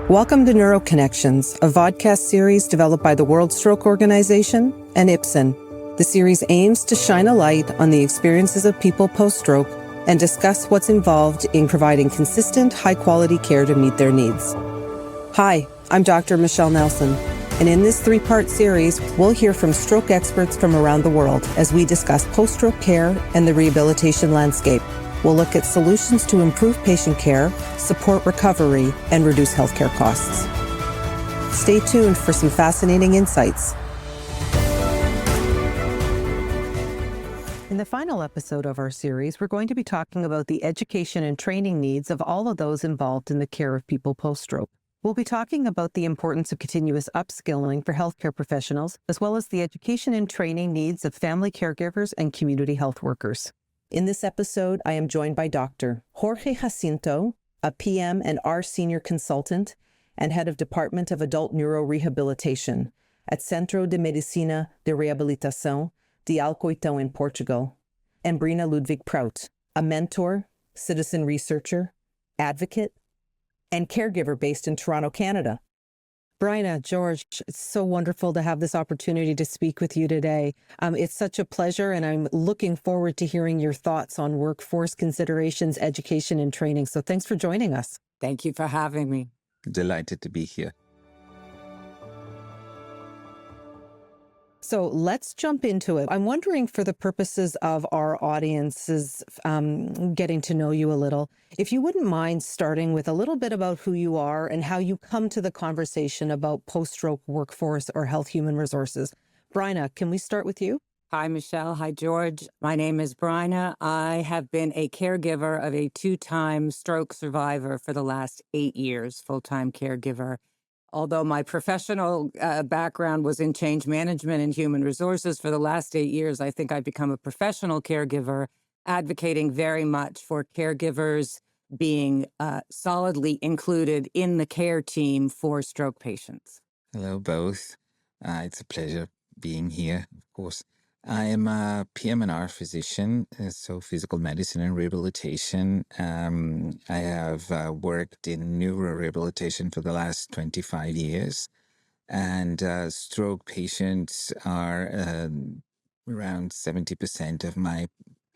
Welcome to Neuroconnections, a vodcast series developed by the World Stroke Organization and Ipsen. The series aims to shine a light on the experiences of people post-stroke and discuss what's involved in providing consistent, high-quality care to meet their needs. Hi, I'm Dr. Michelle Nelson, and in this three-part series, we'll hear from stroke experts from around the world as we discuss post-stroke care and the rehabilitation landscape. We'll look at solutions to improve patient care, support recovery, and reduce healthcare costs. Stay tuned for some fascinating insights. In the final episode of our series, we're going to be talking about the education and training needs of all of those involved in the care of people post-stroke. We'll be talking about the importance of continuous upskilling for healthcare professionals, as well as the education and training needs of family caregivers and community health workers. In this episode, I am joined by Dr. Jorge Jacinto, a PM and R Senior Consultant and Head of Department of Adult Neurorehabilitation at Centro de Medicina de Reabilitação de Alcoitão in Portugal, and Brina Ludwig Prout, a mentor, citizen researcher, advocate, and caregiver based in Toronto, Canada. Brina, George, it's so wonderful to have this opportunity to speak with you today. It's such a pleasure, and I'm looking forward to hearing your thoughts on workforce considerations, education, and training. So thanks for joining us. Thank you for having me. Delighted to be here. So let's jump into it. I'm wondering, for the purposes of our audiences getting to know you a little, if you wouldn't mind starting with a little bit about who you are and how you come to the conversation about post-stroke workforce or health human resources. Brina, can we start with you? Hi, Michelle. Hi, George. My name is Brina. I have been a caregiver of a two-time stroke survivor for the last 8 years, full-time caregiver. Although my professional background was in change management and human resources for the last 8 years, I think I've become a professional caregiver, advocating very much for caregivers being solidly included in the care team for stroke patients. Hello, both. It's a pleasure being here, of course. I am a PM&R physician, so physical medicine and rehabilitation. I have worked in neurorehabilitation for the last 25 years, and stroke patients are around 70% of my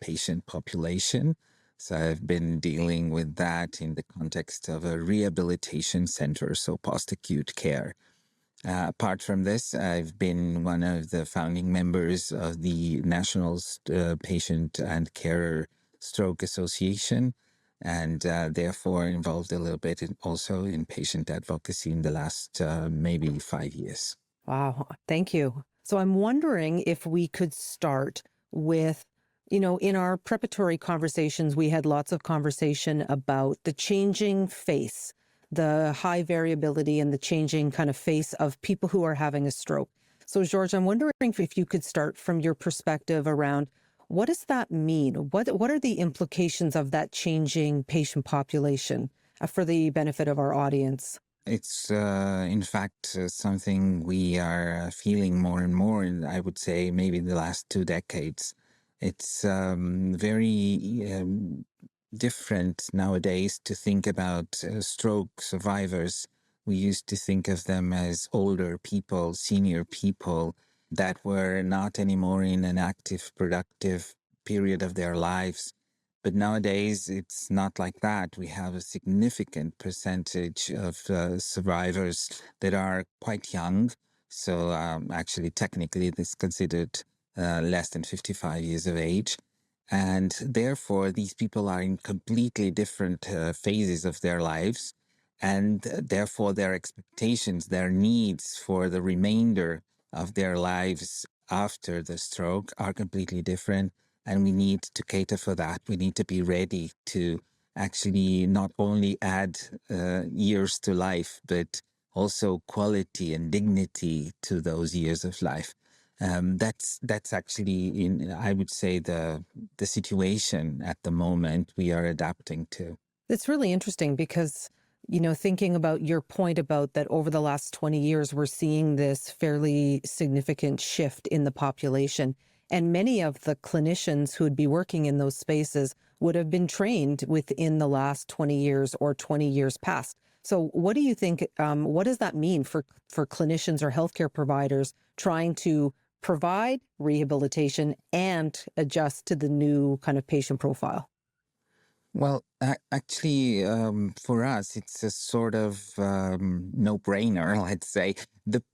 patient population. So I've been dealing with that in the context of a rehabilitation center, so post-acute care. Apart from this, I've been one of the founding members of the National Patient and Carer Stroke Association, and therefore involved a little bit also in patient advocacy in the last maybe 5 years. Wow, thank you. So I'm wondering if we could start with, in our preparatory conversations, we had lots of conversation about the changing face, the high variability and the changing kind of face of people who are having a stroke. So, George, I'm wondering if you could start from your perspective around what does that mean? What are the implications of that changing patient population for the benefit of our audience? It's, in fact, something we are feeling more and more, and I would say maybe the last 2 decades. It's very different nowadays to think about stroke survivors. We used to think of them as older people, senior people that were not anymore in an active, productive period of their lives. But nowadays, it's not like that. We have a significant percentage of survivors that are quite young. So actually, technically, this is considered less than 55 years of age. And therefore, these people are in completely different phases of their lives. And therefore, their expectations, their needs for the remainder of their lives after the stroke are completely different. And we need to cater for that. We need to be ready to actually not only add years to life, but also quality and dignity to those years of life. That's actually, I would say, the situation at the moment we are adapting to. It's really interesting because, thinking about your point about that over the last 20 years, we're seeing this fairly significant shift in the population. And many of the clinicians who would be working in those spaces would have been trained within the last 20 years or 20 years past. So, what do you think? What does that mean for clinicians or healthcare providers trying to provide rehabilitation and adjust to the new kind of patient profile? Well, actually, for us, it's a sort of no-brainer, let's say.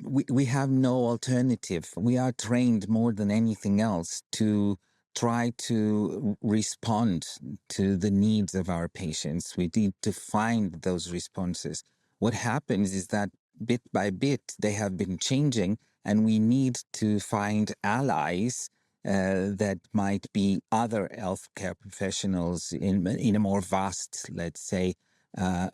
We have no alternative. We are trained more than anything else to try to respond to the needs of our patients. We need to find those responses. What happens is that bit by bit, they have been changing, and we need to find allies that might be other healthcare professionals in a more vast, let's say,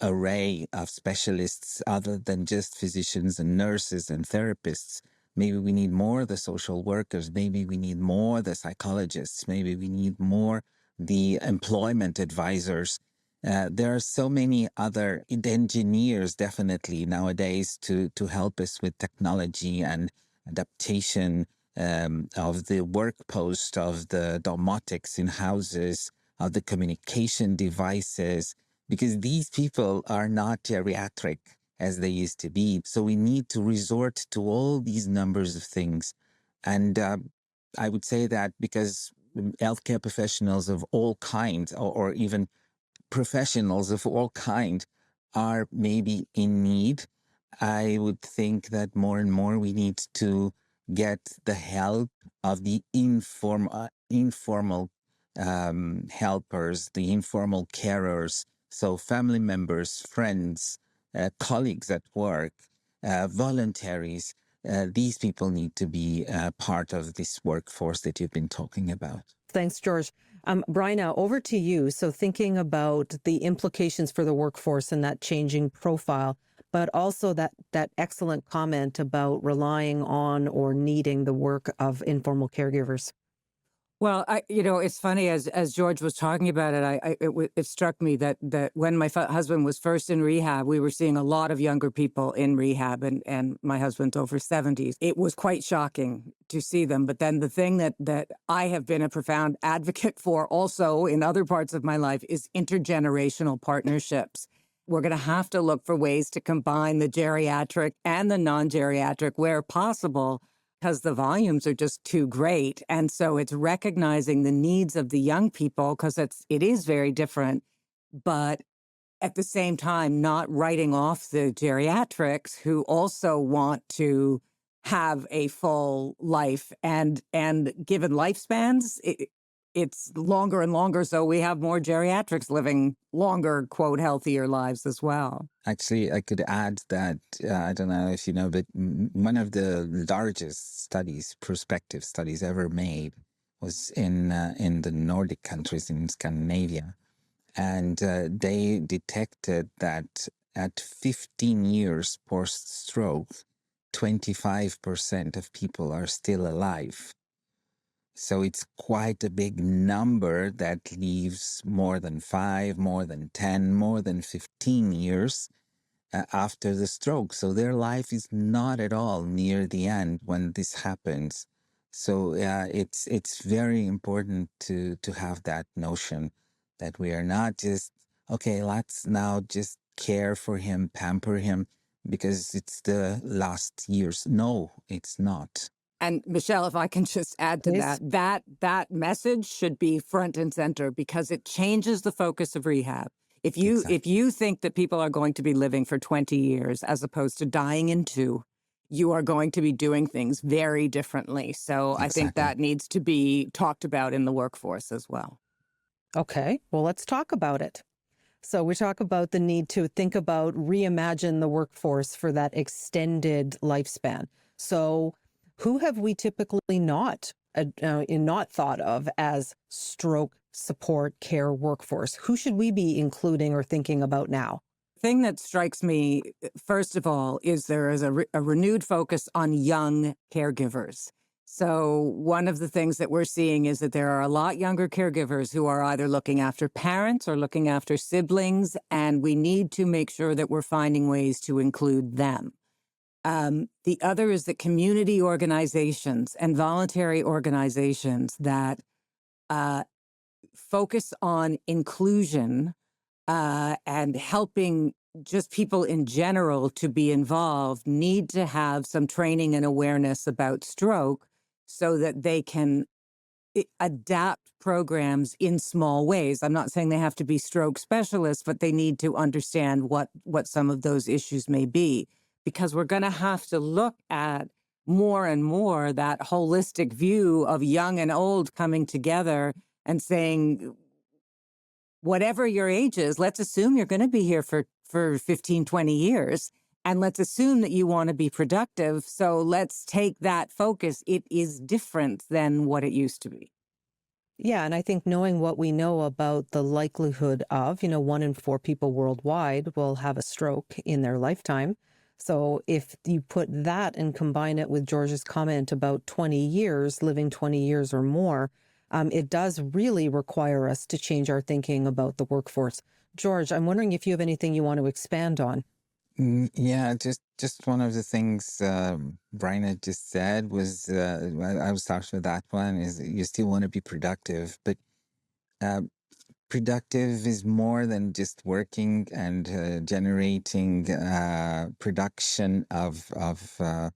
array of specialists other than just physicians and nurses and therapists. Maybe we need more the social workers. Maybe we need more the psychologists. Maybe we need more the employment advisors. There are so many other engineers, definitely nowadays, to help us with technology and adaptation of the work post, of the domotics in houses, of the communication devices, because these people are not geriatric as they used to be. So we need to resort to all these numbers of things. And I would say that because healthcare professionals of all kinds, or even professionals of all kind, are maybe in need, I would think that more and more we need to get the help of the informal helpers, the informal carers. So family members, friends, colleagues at work, voluntaries. These people need to be part of this workforce that you've been talking about. Thanks, George. Bryna, over to you. So thinking about the implications for the workforce and that changing profile, but also that excellent comment about relying on or needing the work of informal caregivers. Well, it's funny as George was talking about it, it struck me that when my husband was first in rehab, we were seeing a lot of younger people in rehab, and my husband's over 70s. It was quite shocking to see them. But then the thing that I have been a profound advocate for also in other parts of my life is intergenerational partnerships. We're going to have to look for ways to combine the geriatric and the non-geriatric where possible, because the volumes are just too great. And so it's recognizing the needs of the young people, because it is very different, but at the same time, not writing off the geriatrics who also want to have a full life. And given lifespans, it's longer and longer. So we have more geriatrics living longer, quote, healthier lives as well. Actually, I could add that, I don't know if you know, but one of the largest studies, prospective studies ever made was in the Nordic countries, in Scandinavia. And they detected that at 15 years post-stroke, 25% of people are still alive. So it's quite a big number that leaves more than 5, more than 10, more than 15 years after the stroke. So their life is not at all near the end when this happens. So it's very important to have that notion that we are not just, okay, let's now just care for him, pamper him, because it's the last years. No, it's not. And Michelle, if I can just add to Please. that message should be front and center, because it changes the focus of rehab. If you think that people are going to be living for 20 years as opposed to dying in 2, you are going to be doing things very differently. So I think that needs to be talked about in the workforce as well. Okay, well, let's talk about it. So we talk about the need to think about reimagine the workforce for that extended lifespan. So who have we typically not thought of as stroke support care workforce? Who should we be including or thinking about now? The thing that strikes me, first of all, is there is a renewed focus on young caregivers. So one of the things that we're seeing is that there are a lot younger caregivers who are either looking after parents or looking after siblings, and we need to make sure that we're finding ways to include them. The other is that community organizations and voluntary organizations that focus on inclusion and helping just people in general to be involved need to have some training and awareness about stroke so that they can adapt programs in small ways. I'm not saying they have to be stroke specialists, but they need to understand what some of those issues may be, because we're going to have to look at more and more that holistic view of young and old coming together and saying, whatever your age is, let's assume you're going to be here for 15, 20 years. And let's assume that you want to be productive. So let's take that focus. It is different than what it used to be. Yeah, and I think knowing what we know about the likelihood of, 1 in 4 people worldwide will have a stroke in their lifetime. So if you put that and combine it with George's comment about 20 years, living 20 years or more, it does really require us to change our thinking about the workforce. George, I'm wondering if you have anything you want to expand on. Yeah, just one of the things Brian had just said was I was talking with that one is you still want to be productive, but uh, productive is more than just working and generating production of a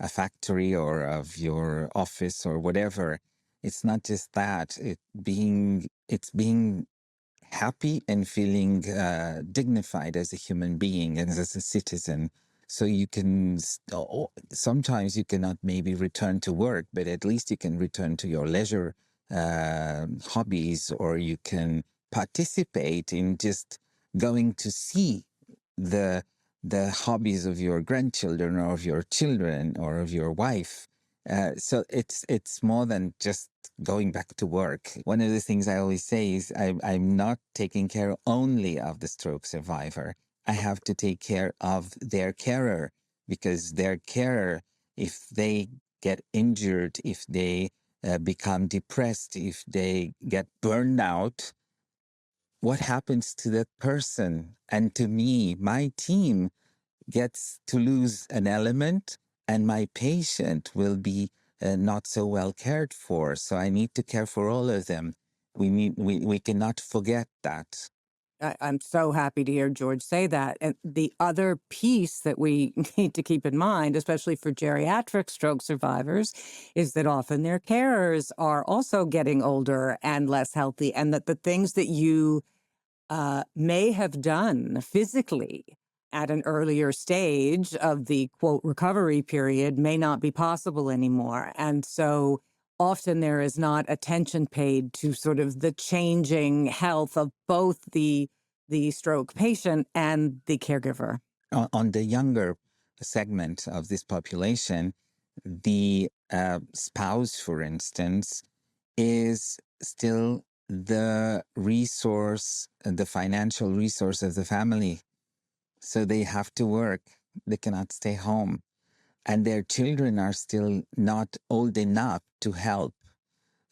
factory or of your office or whatever. It's not just that. It's being happy and feeling dignified as a human being and as a citizen. So you can, sometimes you cannot maybe return to work, but at least you can return to your leisure hobbies, or you can participate in just going to see the the hobbies of your grandchildren or of your children or of your wife. So it's more than just going back to work. One of the things I always say is I'm not taking care only of the stroke survivor. I have to take care of their carer, because their carer, if they get injured, if they become depressed, if they get burned out, what happens to that person? And to me, my team gets to lose an element, and my patient will be not so well cared for. So I need to care for all of them. We cannot forget that. I'm so happy to hear George say that. And the other piece that we need to keep in mind, especially for geriatric stroke survivors, is that often their carers are also getting older and less healthy, and that the things that you may have done physically at an earlier stage of the quote recovery period may not be possible anymore. And so often there is not attention paid to sort of the changing health of both the stroke patient and the caregiver. On the younger segment of this population, the spouse, for instance, is still the resource, the financial resource of the family. So they have to work. They cannot stay home. And their children are still not old enough to help.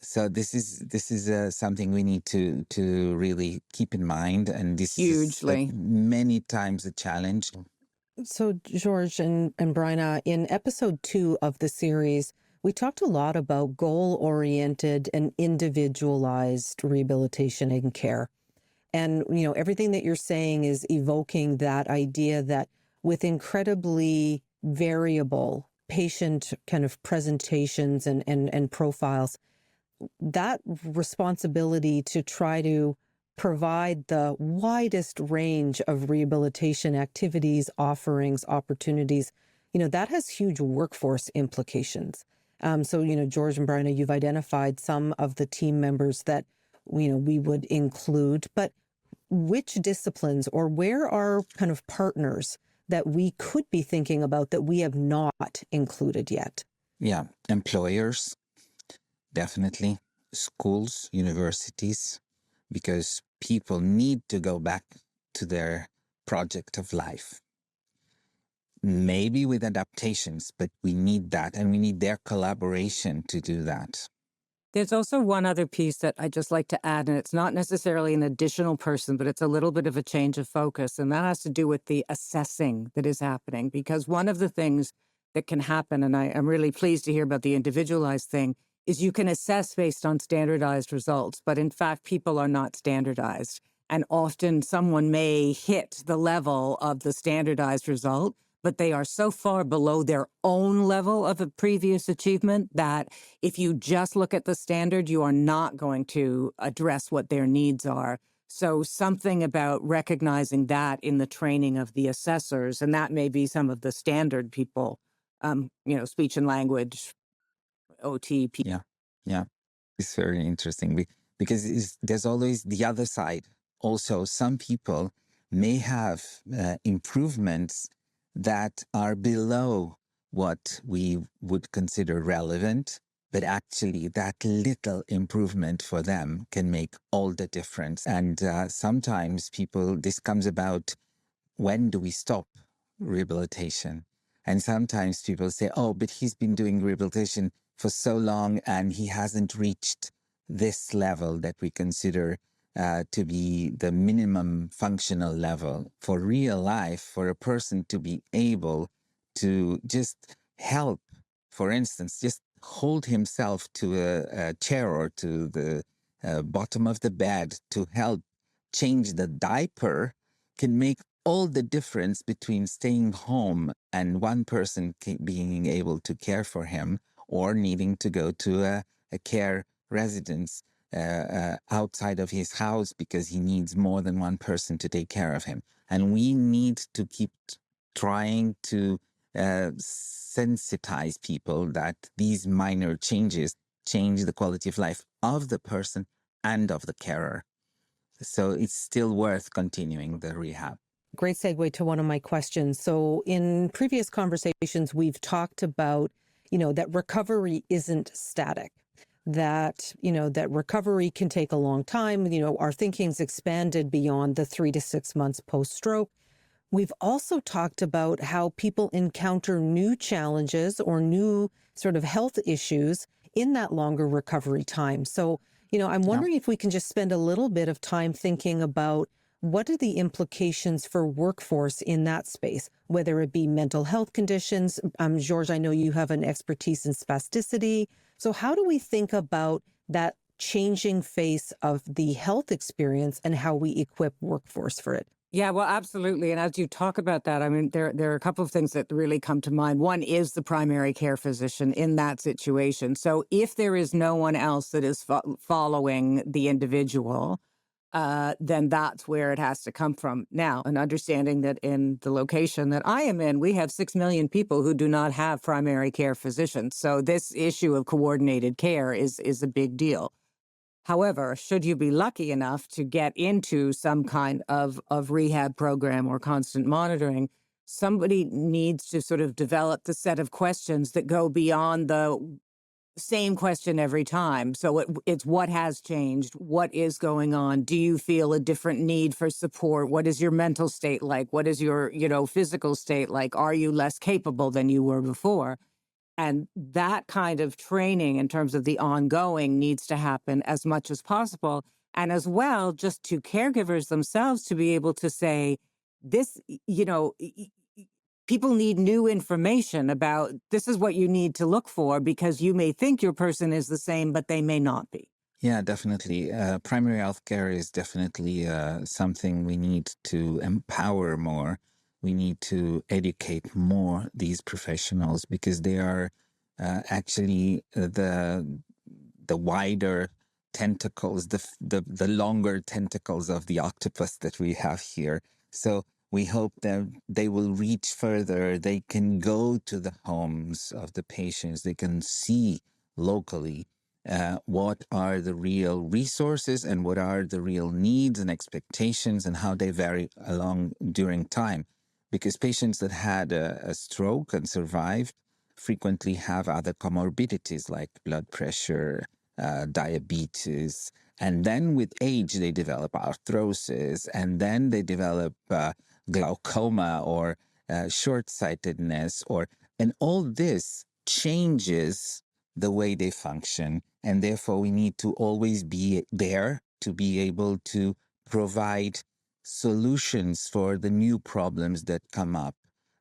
So this is something we need to really keep in mind. And this is Hugely. many times a challenge. So, George and Bryna, in episode 2 of the series, we talked a lot about goal-oriented and individualized rehabilitation and care. And, everything that you're saying is evoking that idea that with incredibly variable patient kind of presentations and profiles, that responsibility to try to provide the widest range of rehabilitation activities, offerings, opportunities, that has huge workforce implications. So, George and Bryna, you've identified some of the team members that, we would include, but which disciplines or where are kind of partners that we could be thinking about that we have not included yet? Yeah, employers, definitely, schools, universities, because people need to go back to their project of life. Maybe with adaptations, but we need that, and we need their collaboration to do that. There's also one other piece that I just like to add, and it's not necessarily an additional person, but it's a little bit of a change of focus, and that has to do with the assessing that is happening. Because one of the things that can happen, and I'm really pleased to hear about the individualized thing, is you can assess based on standardized results, but in fact, people are not standardized. And often someone may hit the level of the standardized result, but they are so far below their own level of a previous achievement that if you just look at the standard, you are not going to address what their needs are. So something about recognizing that in the training of the assessors, and that may be some of the standard people, speech and language, OT. Yeah, yeah. It's very interesting because there's always the other side. Also, some people may have improvements that are below what we would consider relevant, but actually that little improvement for them can make all the difference. And sometimes this comes about, when do we stop rehabilitation? And sometimes people say, oh, but he's been doing rehabilitation for so long and he hasn't reached this level that we consider to be the minimum functional level for real life, for a person to be able to just help, for instance, just hold himself to a chair or to the bottom of the bed to help change the diaper, can make all the difference between staying home and one person being able to care for him, or needing to go to a care residence outside of his house because he needs more than one person to take care of him. And we need to keep trying to sensitize people that these minor changes change the quality of life of the person and of the carer. So it's still worth continuing the rehab. Great segue to one of my questions. So in previous conversations, we've talked about, that recovery isn't static, that recovery can take a long time. Our thinking's expanded beyond the 3 to 6 months post-stroke. We've also talked about how people encounter new challenges or new sort of health issues in that longer recovery time. So, I'm wondering if we can just spend a little bit of time thinking about what are the implications for workforce in that space, whether it be mental health conditions. George, I know you have an expertise in spasticity. So how do we think about that changing face of the health experience and how we equip workforce for it? Yeah, well, absolutely. And as you talk about that, I mean, there are a couple of things that really come to mind. One is the primary care physician in that situation. So if there is no one else that is following the individual, then that's where it has to come from. Now, an understanding that in the location that I am in, we have 6 million people who do not have primary care physicians. So this issue of coordinated care is a big deal. However, should you be lucky enough to get into some kind of rehab program or constant monitoring, somebody needs to sort of develop the set of questions that go beyond the same question every time. So it's what has changed? What is going on? Do you feel a different need for support? What is your mental state like? What is your, physical state like? Are you less capable than you were before? And that kind of training in terms of the ongoing needs to happen as much as possible. And as well, just to caregivers themselves to be able to say, this, people need new information about this is what you need to look for, because you may think your person is the same, but they may not be. Yeah, definitely. Primary health care is definitely something we need to empower more. We need to educate more these professionals, because they are actually the wider tentacles, the longer tentacles of the octopus that we have here. So we hope that they will reach further. They can go to the homes of the patients. They can see locally what are the real resources and what are the real needs and expectations and how they vary along during time. Because patients that had a stroke and survived frequently have other comorbidities like blood pressure, diabetes, and then with age they develop arthrosis, and then they develop glaucoma or short-sightedness, and all this changes the way they function, and therefore we need to always be there to be able to provide solutions for the new problems that come up,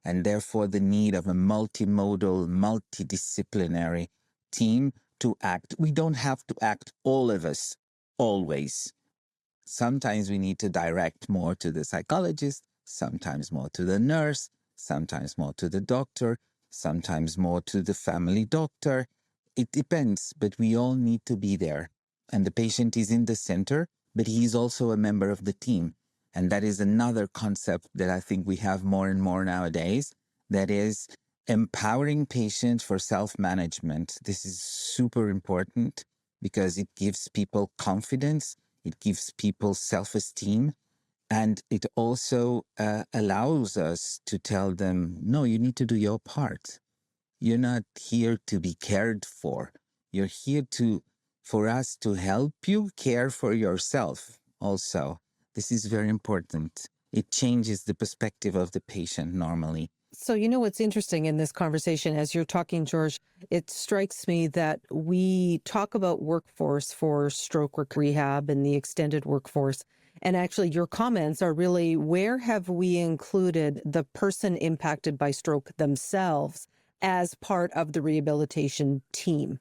and therefore the need of a multimodal, multidisciplinary team to act. We don't have to act, all of us, always. Sometimes we need to direct more to the psychologist, sometimes more to the nurse, sometimes more to the doctor, sometimes more to the family doctor. It depends, but we all need to be there. And the patient is in the center, but he is also a member of the team. And that is another concept that I think we have more and more nowadays. That is empowering patients for self-management. This is super important because it gives people confidence, it gives people self-esteem, and it also allows us to tell them, no, you need to do your part. You're not here to be cared for. You're here for us to help you care for yourself also. This is very important. It changes the perspective of the patient normally. So, you know, what's interesting in this conversation, as you're talking, George, it strikes me that we talk about workforce for stroke rehab and the extended workforce. And actually, your comments are really, where have we included the person impacted by stroke themselves as part of the rehabilitation team?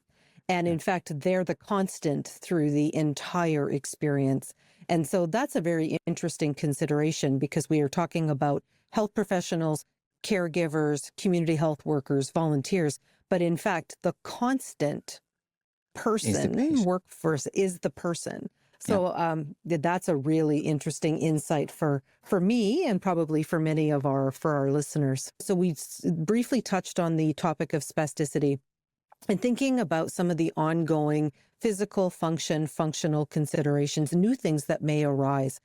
And in fact, they're the constant through the entire experience. And so that's a very interesting consideration because we are talking about health professionals, caregivers, community health workers, volunteers, but in fact, the constant person workforce is the person. So that's a really interesting insight for me and probably for many of our listeners. So we briefly touched on the topic of spasticity and thinking about some of the ongoing physical functional considerations, new things that may arise.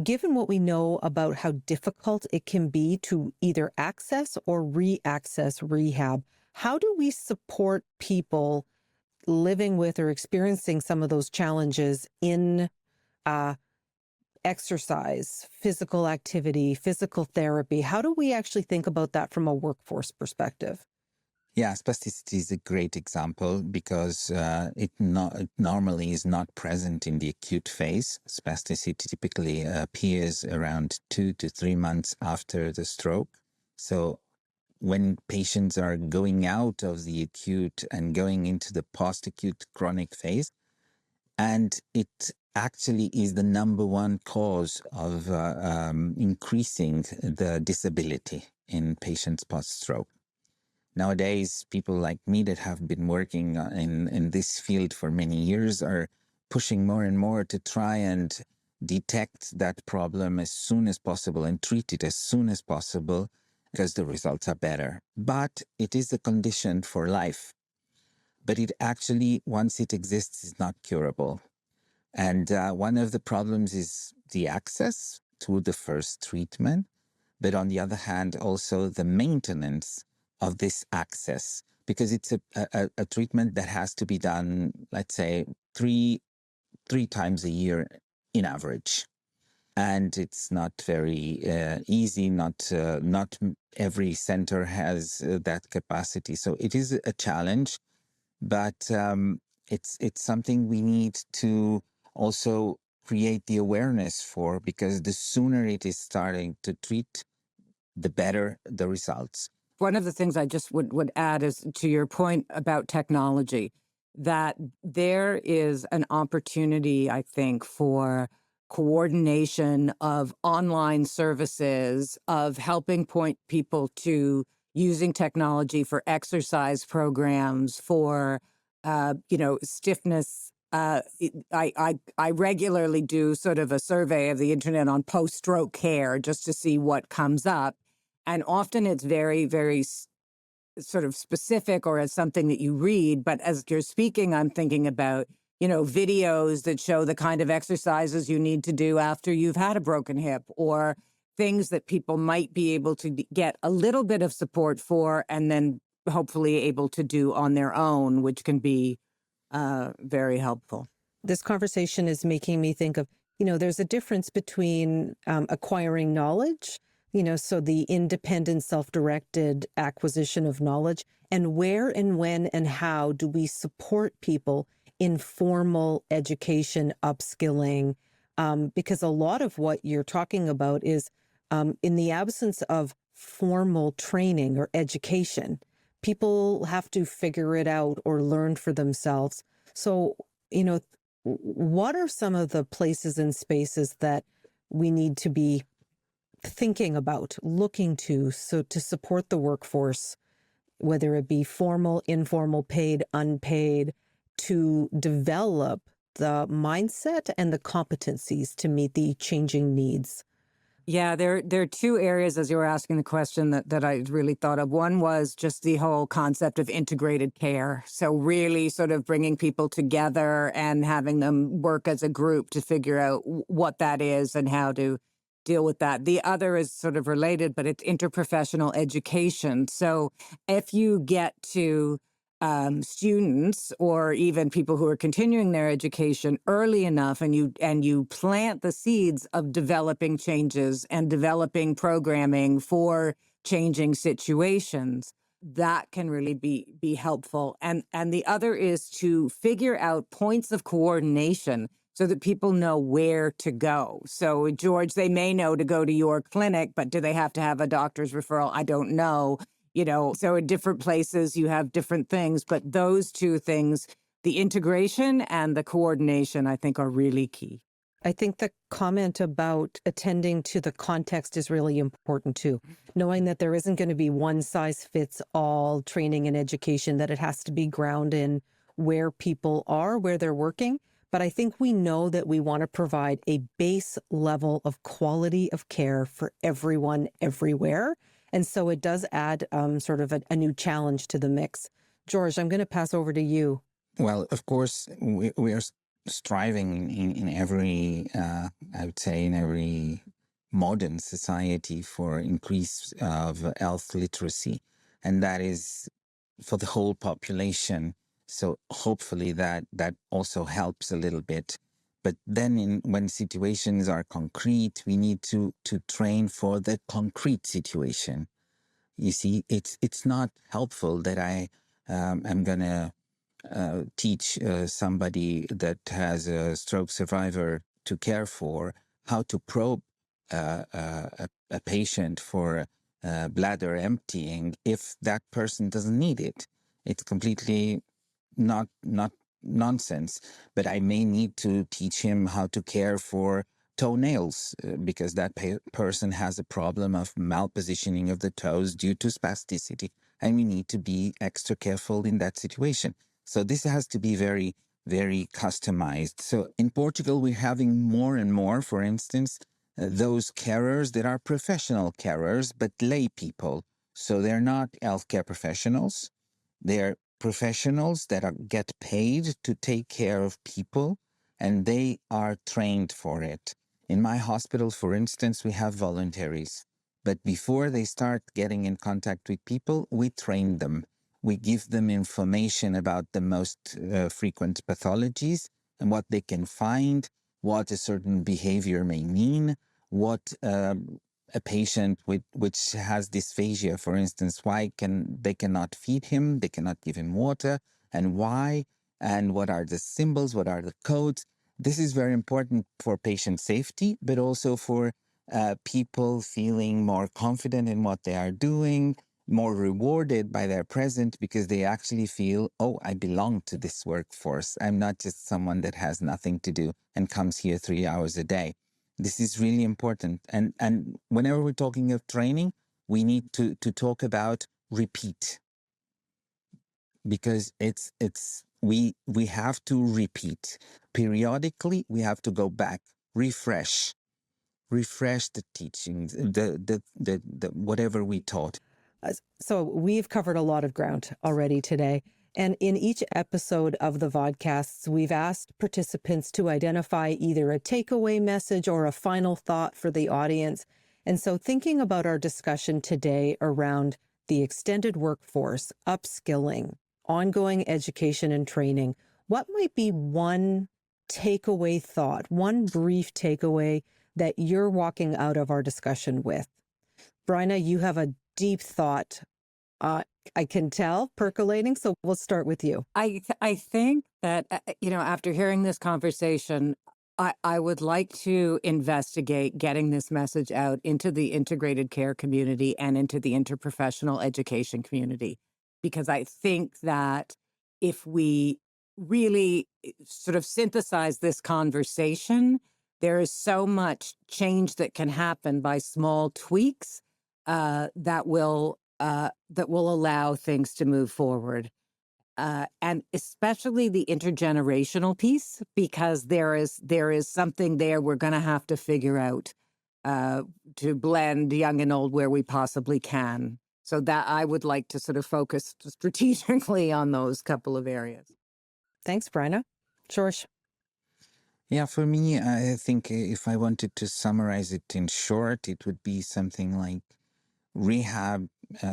Given what we know about how difficult it can be to either access or re-access rehab, how do we support people living with or experiencing some of those challenges in exercise, physical activity, physical therapy? How do we actually think about that from a workforce perspective? Yeah, spasticity is a great example because it normally is not present in the acute phase. Spasticity typically appears around 2 to 3 months after the stroke. So when patients are going out of the acute and going into the post-acute chronic phase, and it actually is the number one cause of increasing the disability in patients post-stroke. Nowadays, people like me that have been working in this field for many years are pushing more and more to try and detect that problem as soon as possible and treat it as soon as possible because the results are better. But it is a condition for life. But it actually, once it exists, is not curable. And one of the problems is the access to the first treatment, but on the other hand, also the maintenance of this access, because it's a treatment that has to be done, let's say, three times a year in average. And it's not very easy, not every center has that capacity. So it is a challenge, but it's something we need to also create the awareness for, because the sooner it is starting to treat, the better the results. One of the things I just would add is to your point about technology, that there is an opportunity, I think, for coordination of online services, of helping point people to using technology for exercise programs, for, stiffness. I regularly do sort of a survey of the internet on post-stroke care just to see what comes up. And often it's very, very sort of specific or as something that you read. But as you're speaking, I'm thinking about, videos that show the kind of exercises you need to do after you've had a broken hip, or things that people might be able to get a little bit of support for and then hopefully able to do on their own, which can be very helpful. This conversation is making me think of, there's a difference between acquiring knowledge, so the independent, self-directed acquisition of knowledge, and where and when and how do we support people in formal education, upskilling, because a lot of what you're talking about is in the absence of formal training or education, people have to figure it out or learn for themselves. So, what are some of the places and spaces that we need to be thinking about, looking to, so to support the workforce, whether it be formal, informal, paid, unpaid, to develop the mindset and the competencies to meet the changing needs? Yeah, there are two areas as you were asking the question that I really thought of. One was just the whole concept of integrated care. So really sort of bringing people together and having them work as a group to figure out what that is and how to deal with that. The other is sort of related, but it's interprofessional education. So if you get to students or even people who are continuing their education early enough, and you plant the seeds of developing changes and developing programming for changing situations, that can really be helpful. And the other is to figure out points of coordination so that people know where to go. So, George, they may know to go to your clinic, but do they have to have a doctor's referral? I don't know. So in different places you have different things, but those two things, the integration and the coordination, I think are really key. I think the comment about attending to the context is really important too. Knowing that there isn't going to be one size fits all training and education, that it has to be grounded in where people are, where they're working. But I think we know that we want to provide a base level of quality of care for everyone, everywhere. And so it does add sort of a new challenge to the mix. George, I'm going to pass over to you. Well, of course, we are striving in every, I would say, in every modern society for increase of health literacy. And that is for the whole population. So hopefully that also helps a little bit. But then when situations are concrete, we need to train for the concrete situation. You see, it's not helpful that I am going to teach somebody that has a stroke survivor to care for how to probe a patient for bladder emptying if that person doesn't need it. It's completely not nonsense, but I may need to teach him how to care for toenails because that person has a problem of malpositioning of the toes due to spasticity, and we need to be extra careful in that situation. So this has to be very, very customized. So in Portugal, we're having more and more, for instance, those carers that are professional carers, but lay people. So they're not healthcare professionals. They're professionals that get paid to take care of people, and they are trained for it. In my hospital, for instance, we have voluntaries. But before they start getting in contact with people, we train them. We give them information about the most frequent pathologies and what they can find, what a certain behavior may mean, what a patient which has dysphagia, for instance, why they cannot feed him, they cannot give him water, and why, and what are the symbols, what are the codes. This is very important for patient safety, but also for people feeling more confident in what they are doing, more rewarded by their present because they actually feel, oh, I belong to this workforce. I'm not just someone that has nothing to do and comes here 3 hours a day. This is really important. And whenever we're talking of training, we need to talk about repeat, because we have to repeat. Periodically, we have to go back, refresh the teachings, the whatever we taught. So we've covered a lot of ground already today. And in each episode of the vodcasts, we've asked participants to identify either a takeaway message or a final thought for the audience. And so thinking about our discussion today around the extended workforce, upskilling, ongoing education and training, what might be one takeaway thought, one brief takeaway that you're walking out of our discussion with? Bryna, you have a deep thought, I can tell, percolating. So we'll start with you. I think that, after hearing this conversation, I would like to investigate getting this message out into the integrated care community and into the interprofessional education community, because I think that if we really sort of synthesize this conversation, there is so much change that can happen by small tweaks that will allow things to move forward. And especially the intergenerational piece, because there is something there we're going to have to figure out to blend young and old where we possibly can. So that I would like to sort of focus strategically on those couple of areas. Thanks, Bryna. George? Yeah, for me, I think if I wanted to summarize it in short, it would be something like rehab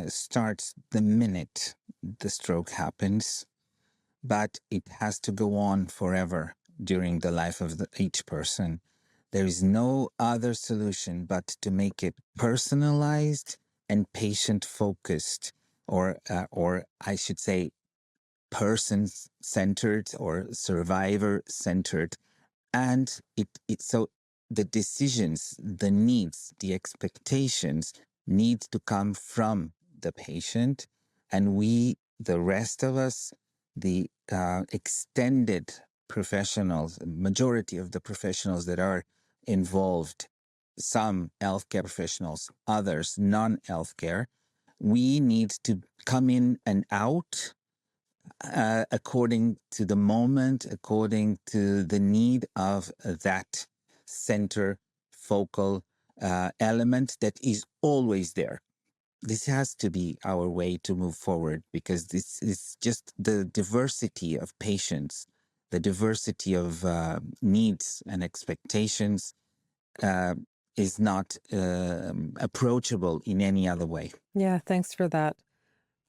starts the minute the stroke happens, but it has to go on forever during the life of each person. There is no other solution but to make it personalized and patient-focused, or I should say person-centered or survivor-centered. And so the decisions, the needs, the expectations need to come from the patient, and we, the rest of us, the extended professionals, majority of the professionals that are involved, some healthcare professionals, others non-healthcare, we need to come in and out according to the moment, according to the need of that center focal element that is always there. This has to be our way to move forward, because this is just the diversity of patients, the diversity of needs and expectations is not approachable in any other way. Yeah, thanks for that.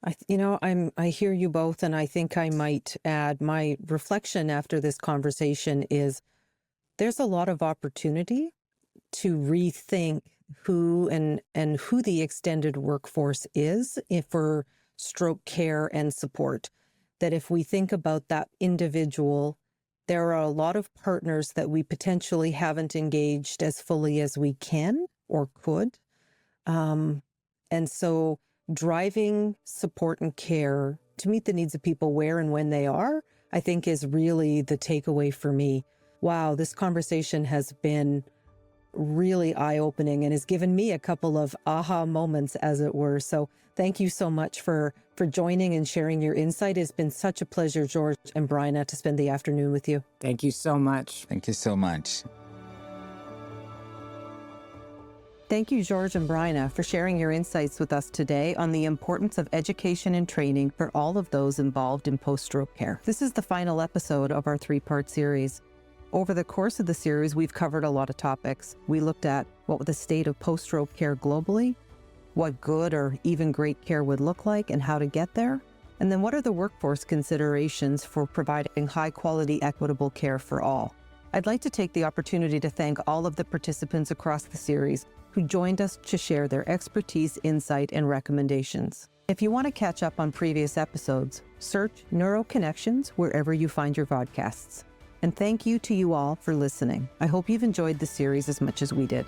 I hear you both, and I think I might add my reflection after this conversation is there's a lot of opportunity to rethink who and who the extended workforce is for stroke care and support. That if we think about that individual, there are a lot of partners that we potentially haven't engaged as fully as we can or could. And so driving support and care to meet the needs of people where and when they are, I think is really the takeaway for me. Wow, this conversation has been really eye-opening and has given me a couple of aha moments, as it were. So thank you so much for joining and sharing your insight. It's been such a pleasure, George and Bryna, to spend the afternoon with you. Thank you so much. Thank you so much. Thank you, George and Bryna, for sharing your insights with us today on the importance of education and training for all of those involved in post-stroke care. This is the final episode of our three-part series. Over the course of the series, we've covered a lot of topics. We looked at what the state of post-stroke care globally, what good or even great care would look like and how to get there, and then what are the workforce considerations for providing high-quality, equitable care for all. I'd like to take the opportunity to thank all of the participants across the series who joined us to share their expertise, insight, and recommendations. If you want to catch up on previous episodes, search Neuroconnections wherever you find your podcasts. And thank you to you all for listening. I hope you've enjoyed the series as much as we did.